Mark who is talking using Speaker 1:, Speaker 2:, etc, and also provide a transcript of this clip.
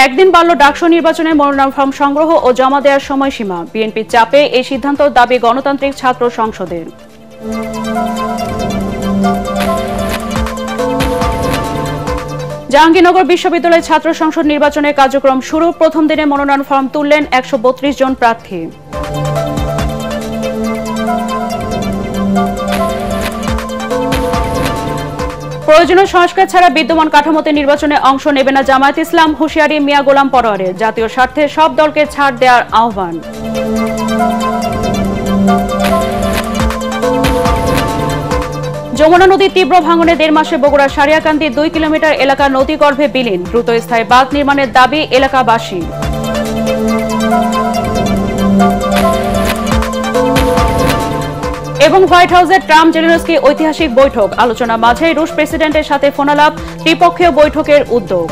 Speaker 1: একদিন বাড়ল ডাকসু নির্বাচনে মনোনয়ন ফর্ম সংগ্রহ ও জমা দেওয়ার সময়সীমা। বিএনপির চাপে এই সিদ্ধান্ত দাবি গণতান্ত্রিক ছাত্র সংসদের। জাহাঙ্গীরনগর বিশ্ববিদ্যালয়ের ছাত্র সংসদ নির্বাচনের কার্যক্রম শুরু। প্রথম দিনে মনোনয়ন ফর্ম তুললেন ১৩২ জন প্রার্থী। প্রয়োজনীয় সংস্কার ছাড়া বিদ্যমান কাঠামোতে নির্বাচনে অংশ নেবে না জামায়াত ইসলাম, হুঁশিয়ারি মিয়া গোলাম পরোয়ারের। জাতীয় স্বার্থে সব দলকে ছাড় দেওয়ার আহ্বান। যমুনা নদীর তীব্র ভাঙনে ১.৫ মাসে বগুড়ার সারিয়াকান্দি ২ কিলোমিটার এলাকা নদীগর্ভে বিলীন। দ্রুত স্থায়ী বাঁধ নির্মাণের দাবি এলাকাবাসী। এবং হোয়াইট হাউসে ট্রাম্প জেলেনস্কি ঐতিহাসিক বৈঠক। আলোচনা মাঝে রুশ প্রেসিডেন্টের সাথে ফোনালাপ, ত্রিপক্ষীয় বৈঠকের উদ্যোগ।